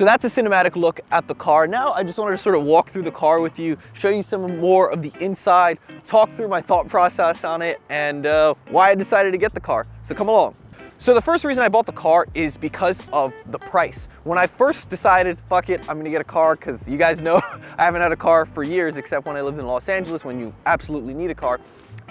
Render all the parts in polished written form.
So that's a cinematic look at the car. Now I just wanted to sort of walk through the car with you, show you some more of the inside, talk through my thought process on it, and why I decided to get the car. So come along. So the first reason I bought the car is because of the price. When I first decided, fuck it, I'm gonna get a car, because you guys know I haven't had a car for years, except when I lived in Los Angeles, when you absolutely need a car.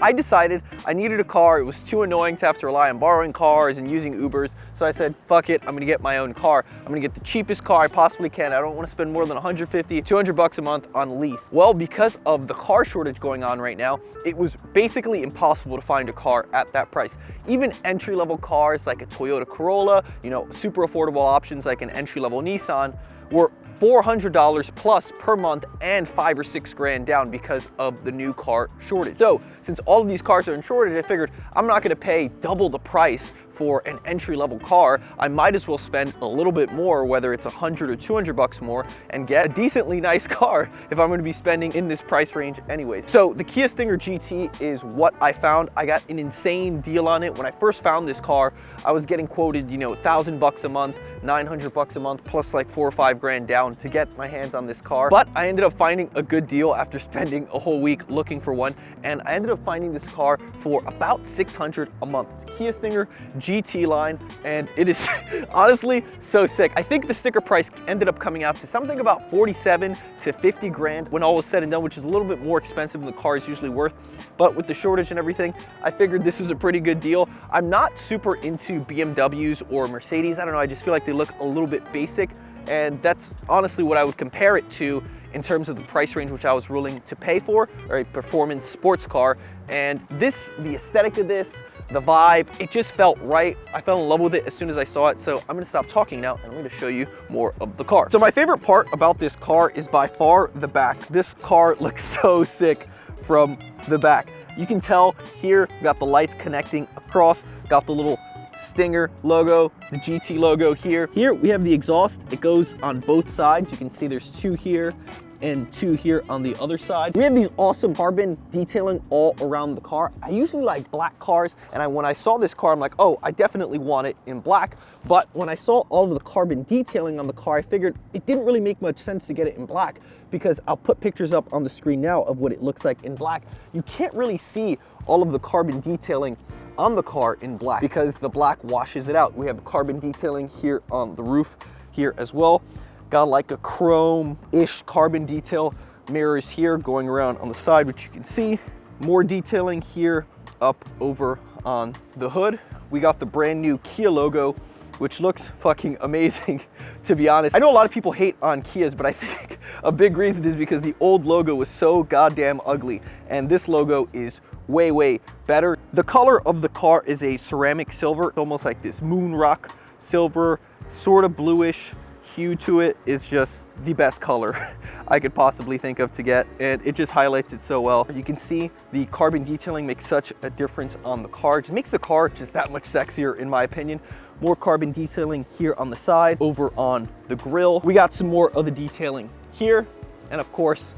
I decided I needed a car. It was too annoying to have to rely on borrowing cars and using Ubers. So I said, fuck it, I'm gonna get my own car. I'm gonna get the cheapest car I possibly can. I don't wanna spend more than 150, 200 bucks a month on lease. Well, because of the car shortage going on right now, it was basically impossible to find a car at that price. Even entry-level cars like a Toyota Corolla, you know, super affordable options like an entry-level Nissan were $400 plus per month and 5 or 6 grand down because of the new car shortage. So since all of these cars are in shortage, I figured I'm not gonna pay double the price for an entry-level car. I might as well spend a little bit more, whether it's 100 or 200 bucks more, and get a decently nice car if I'm gonna be spending in this price range anyways. So the Kia Stinger GT is what I found. I got an insane deal on it. When I first found this car, I was getting quoted, you know, 1,000 bucks a month, 900 bucks a month, plus like 4 or 5 grand down to get my hands on this car. But I ended up finding a good deal after spending a whole week looking for one, and I ended up finding this car for about 600 a month. It's a Kia Stinger GT line, and it is honestly so sick. I think the sticker price ended up coming out to something about 47 to 50 grand when all was said and done, which is a little bit more expensive than the car is usually worth. But with the shortage and everything, I figured this was a pretty good deal. I'm not super into BMWs or Mercedes. I don't know, I just feel like they look a little bit basic, and that's honestly what I would compare it to in terms of the price range which I was willing to pay for, or a performance sports car. And this, the aesthetic of this, the vibe, it just felt right. I fell in love with it as soon as I saw it. So I'm gonna stop talking now and I'm gonna show you more of the car. So my favorite part about this car is by far the back. This car looks so sick from the back. You can tell here, got the lights connecting across, got the little Stinger logo, the GT logo here. Here we have the exhaust. It goes on both sides. You can see there's 2 here and 2 here on the other side. We have these awesome carbon detailing all around the car. I usually like black cars, and when I saw this car, I'm like, oh, I definitely want it in black. But when I saw all of the carbon detailing on the car, I figured it didn't really make much sense to get it in black, because I'll put pictures up on the screen now of what it looks like in black. You can't really see all of the carbon detailing on the car in black because the black washes it out. We have carbon detailing here on the roof here as well. Got like a chrome-ish carbon detail. Mirrors here going around on the side, which you can see. More detailing here up over on the hood. We got the brand new Kia logo, which looks fucking amazing, to be honest. I know a lot of people hate on Kias, but I think a big reason is because the old logo was so goddamn ugly, and this logo is way, way better. The color of the car is a ceramic silver. It's almost like this moon rock silver, sort of bluish hue to it. Is just the best color I could possibly think of to get, and it just highlights it so well. You can see the carbon detailing makes such a difference on the car. It makes the car just that much sexier, in my opinion. More carbon detailing here on the side, over on the grille. We got some more of the detailing here, and of course,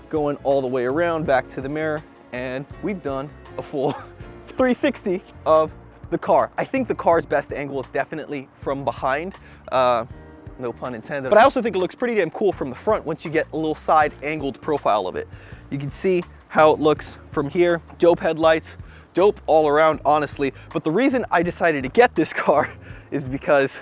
going all the way around back to the mirror, and we've done a full 360 of the car. I think the car's best angle is definitely from behind. No pun intended. But I also think it looks pretty damn cool from the front once you get a little side angled profile of it. You can see how it looks from here. Dope headlights, dope all around, honestly. But the reason I decided to get this car is because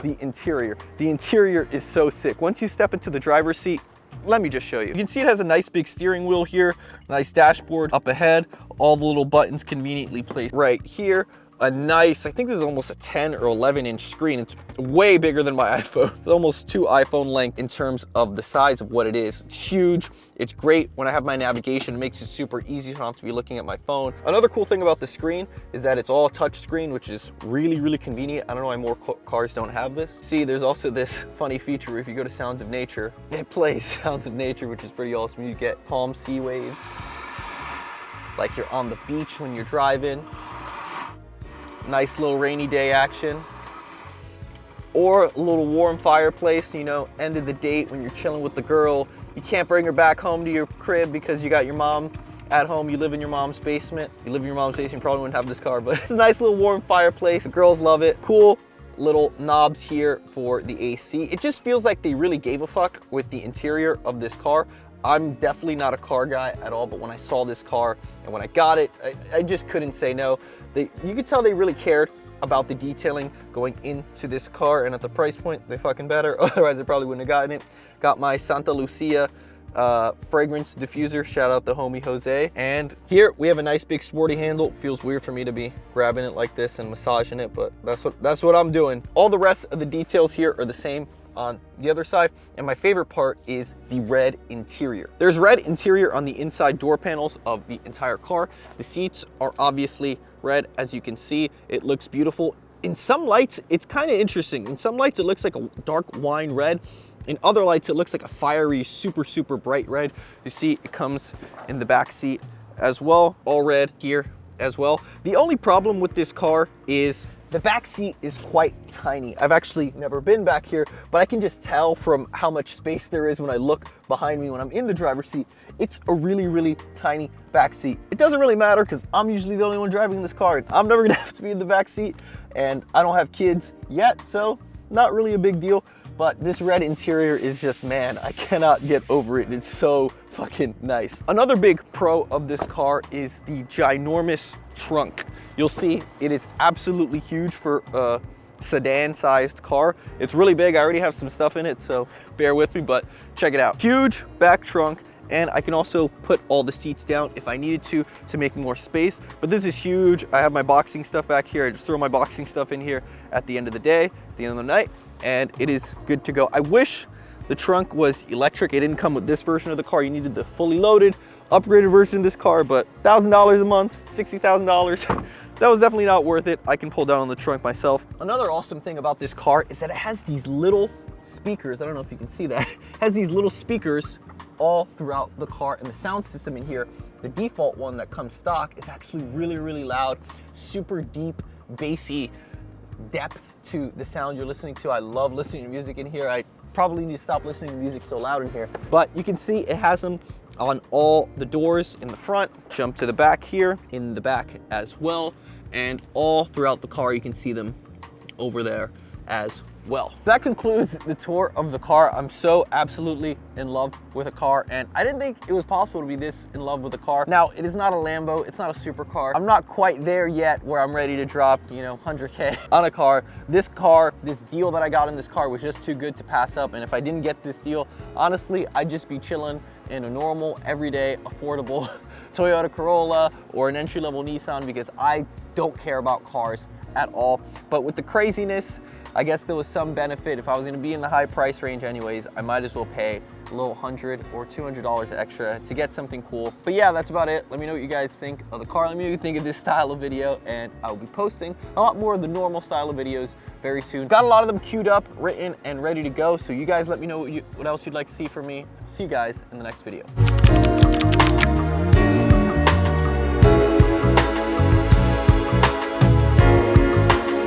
the interior. The interior is so sick. Once you step into the driver's seat, let me just show you. You can see it has a nice big steering wheel here, nice dashboard up ahead, all the little buttons conveniently placed right here. A nice, I think this is almost a 10 or 11 inch screen. It's way bigger than my iPhone. It's almost 2 iPhone length in terms of the size of what it is. It's huge. It's great when I have my navigation. It makes it super easy. I don't have to be looking at my phone. Another cool thing about the screen is that it's all touch screen, which is really, really convenient. I don't know why more cars don't have this. See, there's also this funny feature where if you go to Sounds of Nature, it plays Sounds of Nature, which is pretty awesome. You get calm sea waves, like you're on the beach when you're driving. Nice little rainy day action, or a little warm fireplace, you know, end of the date when you're chilling with the girl. You can't bring her back home to your crib because you got your mom at home. You live in your mom's basement. You live in your mom's basement, you probably wouldn't have this car, but it's a nice little warm fireplace. The girls love it. Cool little knobs here for the AC. It just feels like they really gave a fuck with the interior of this car. I'm definitely not a car guy at all, but when I saw this car and when I got it, I just couldn't say no. You could tell they really cared about the detailing going into this car, and at the price point, they fucking better. Otherwise, I probably wouldn't have gotten it. Got my Santa Lucia fragrance diffuser. Shout out the homie Jose. And here we have a nice big sporty handle. Feels weird for me to be grabbing it like this and massaging it, but that's what I'm doing. All the rest of the details here are the same on the other side, and my favorite part is the red interior. There's red interior on the inside door panels of the entire car. The seats are obviously red, as you can see. It looks beautiful. In some lights, it's kind of interesting. In some lights, it looks like a dark wine red. In other lights, it looks like a fiery, super, super bright red. You see, it comes in the back seat as well, all red here as well. The only problem with this car is the back seat is quite tiny. I've actually never been back here, but I can just tell from how much space there is when I look behind me when I'm in the driver's seat. It's a really, really tiny back seat. It doesn't really matter because I'm usually the only one driving this car. I'm never gonna have to be in the back seat, and I don't have kids yet, so not really a big deal. But this red interior is just, man, I cannot get over it. It's so fucking nice. Another big pro of this car is the ginormous trunk. You'll see it is absolutely huge for a sedan-sized car. It's really big. I already have some stuff in it, so bear with me, but check it out. Huge back trunk, and I can also put all the seats down if I needed to make more space. But this is huge. I have my boxing stuff back here. I just throw my boxing stuff in here at the end of the day, at the end of the night, and it is good to go. I wish the trunk was electric. It didn't come with this version of the car. You needed the fully loaded, upgraded version of this car, but $1,000 a month, $60,000. That was definitely not worth it. I can pull down on the trunk myself. Another awesome thing about this car is that it has these little speakers. I don't know if you can see that. It has these little speakers all throughout the car, and the sound system in here, the default one that comes stock, is actually really, really loud, super deep, bassy depth to the sound you're listening to. I love listening to music in here. I probably need to stop listening to music so loud in here. But you can see it has them on all the doors in the front. Jump to the back here, in the back as well, and all throughout the car you can see them over there as well. That concludes the tour of the car. I'm so absolutely in love with a car, and I didn't think it was possible to be this in love with a car. Now, it is not a Lambo, it's not a supercar. I'm not quite there yet where I'm ready to drop, 100K on a car. This deal that I got in this car was just too good to pass up, and if I didn't get this deal, honestly, I'd just be chilling in a normal, everyday, affordable Toyota Corolla or an entry-level Nissan, because I don't care about cars at all. But with the craziness, I guess there was some benefit. If I was gonna be in the high price range anyways, I might as well pay a little $100 or $200 extra to get something cool. But yeah, that's about it. Let me know what you guys think of the car. Let me know what you think of this style of video, and I'll be posting a lot more of the normal style of videos very soon. Got a lot of them queued up, written, and ready to go. So you guys let me know what else you'd like to see from me. See you guys in the next video.